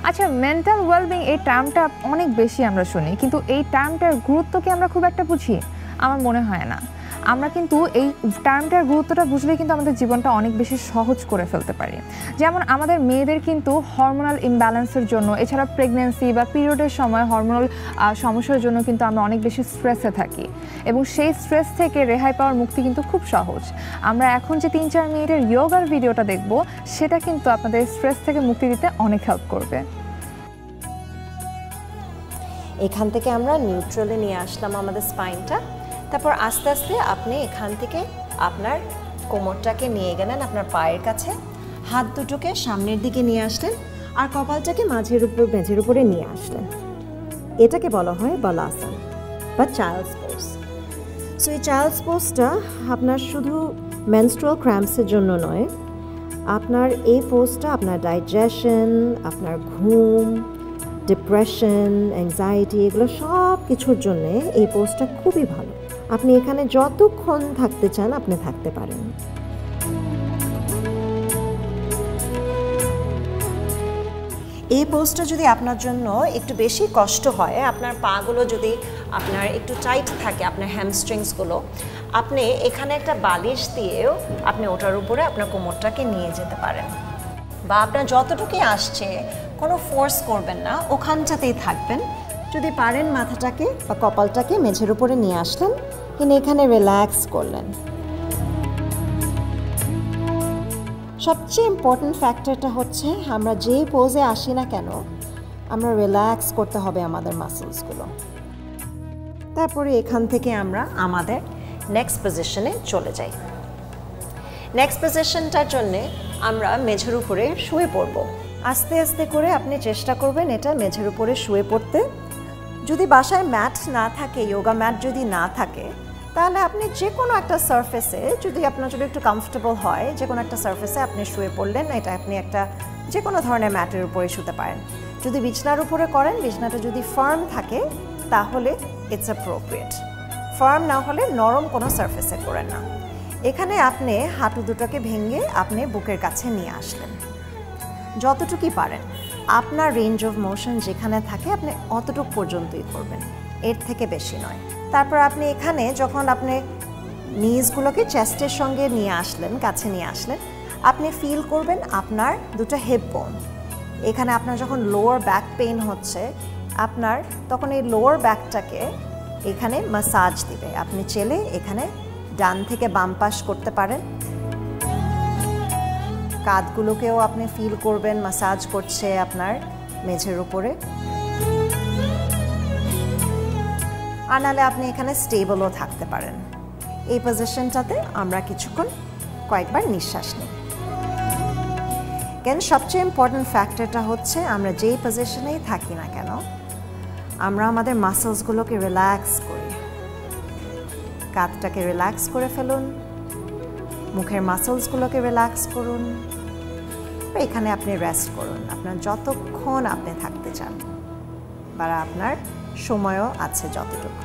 আচ্ছা, mental wellbeing এই টার্মটা অনেক বেশি আমরা শুনি, কিন্তু এই টার্মটার গুরুত্ব কি আমরা খুব একটা বুঝি? আমার মনে হয় না। আমরা কিন্তু এই টার্মটার গুরুত্বটা বুঝলে কিন্তু আমাদের জীবনটা অনেক বেশি সহজ করে ফেলতে পারি। যেমন আমাদের মেয়েদের কিন্তু হরমোনাল ইমব্যালেন্সের জন্য, এছাড়া প্রেগন্যান্সি বা পিরিয়ডের সময় হরমোনাল সমস্যার জন্য কিন্তু আমরা অনেক বেশি স্ট্রেসে থাকি, এবং সেই স্ট্রেস থেকে রেহাই পাওয়ার মুক্তি কিন্তু খুব সহজ। আমরা এখন যে 3-4 মিনিটের যোগার ভিডিওটা দেখব, সেটা কিন্তু আপনাদের স্ট্রেস থেকে মুক্তি দিতে অনেক হেল্প করবে। এখান থেকে আমরা নিউট্রালে নিয়ে আসলাম আমাদের স্পাইনটা। তারপর আস্তে আস্তে আপনি এখান থেকে আপনার কোমরটাকে নিয়ে গেলেন আপনার পায়ের কাছে, হাত দুটোকে সামনের দিকে নিয়ে আসলেন, আর কপালটাকে মেঝের উপরে নিয়ে আসলেন। এটাকে বলা হয় বালাসন বা চাইল্ডস পোজ। সো এই চাইল্ডস পোজটা আপনার শুধু মেনস্ট্রুয়াল ক্র্যাম্পসের জন্য নয়, আপনার এই পোজটা আপনার ডাইজেশন, আপনার ঘুম, ডিপ্রেশন, অ্যাংজাইটি, এগুলো সব কিছুর জন্যে এই পোজটা খুবই ভালো। আপনি এখানে যতক্ষণ থাকতে চান আপনি থাকতে পারেন। এই পোজটা যদি আপনার জন্য একটু বেশি কষ্ট হয়, আপনার পাগুলো যদি আপনার একটু টাইট থাকে, আপনার হ্যামস্ট্রিংসগুলো, আপনি এখানে একটা বালিশ দিয়েও আপনি ওটার উপরে আপনার কোমরটাকে নিয়ে যেতে পারেন, বা আপনার যতটুকুই আসছে কোনো ফোর্স করবেন না, ওখানটাতেই থাকবেন। যদি পারেন মাথাটাকে বা কপালটাকে মেঝের উপরে নিয়ে আসলেন, কিন্তু এখানে রিল্যাক্স করলেন। সবচেয়ে ইম্পর্ট্যান্ট ফ্যাক্টরটা হচ্ছে আমরা যেই পোজে আসি না কেন, আমরা রিল্যাক্স করতে হবে আমাদের মাসলসগুলো। তারপরে এখান থেকে আমরা আমাদের নেক্সট পজিশনে চলে যাই। নেক্সট পজিশনটার জন্যে আমরা মেঝের উপরে শুয়ে পড়ব। আস্তে আস্তে করে আপনি চেষ্টা করবেন এটা মেঝের উপরে শুয়ে পড়তে। যদি বাসায় ম্যাট না থাকে, যোগা ম্যাট যদি না থাকে, তাহলে আপনি যে কোনো একটা সারফেসে, যদি আপনার জন্য একটু কমফোর্টেবল হয়, যে কোনো একটা সারফেসে আপনি শুয়ে পড়লেন। এটা আপনি একটা যে কোনো ধরনের ম্যাটের উপরে শুতে পারেন। যদি বিছনার উপরে করেন, বিছনাটা যদি ফার্ম থাকে তাহলে ইটস অ্যাপ্রোপ্রিয়েট। ফার্ম না হলে নরম কোনো সারফেসে করেন না। এখানে আপনি হাঁটু দুটোকে ভেঙে আপনি বুকের কাছে নিয়ে আসলেন। যতটুকুই পারেন, আপনার রেঞ্জ অফ মোশন যেখানে থাকে আপনি অতটুকু পর্যন্তই করবেন, এর থেকে বেশি নয়। তারপর আপনি এখানে যখন আপনি নিজগুলোকে চেস্টের সঙ্গে নিয়ে আসলেন, কাছে নিয়ে আসলেন, আপনি ফিল করবেন আপনার দুটো হিপ বোন। এখানে আপনার যখন লোয়ার ব্যাক পেইন হচ্ছে, আপনার তখন এই লোয়ার ব্যাকটাকে এখানে ম্যাসাজ দিবে। আপনি চেলে এখানে ডান থেকে বাম পাশ করতে পারেন। কাঁধগুলোকেও আপনি ফিল করবেন ম্যাসাজ করছে আপনার মেঝের উপরে। আর নাহলে আপনি এখানে স্টেবলও থাকতে পারেন। এই পজিশনটাতে আমরা কিছুক্ষণ কয়েকবার নিঃশ্বাস নিই। কেন সবচেয়ে ইম্পর্ট্যান্ট ফ্যাক্টরটা হচ্ছে আমরা যেই পজিশনেই থাকি না কেন, আমরা আমাদের মাসলসগুলোকে রিল্যাক্স করি। কাঁধটাকে রিল্যাক্স করে ফেলুন, মুখের মাসলসগুলোকে রিল্যাক্স করুন, এখানে আপনি রেস্ট করুন আপনার যতক্ষণ আপনি থাকতে চান, বা আপনার সময়ও আছে যতটুকু।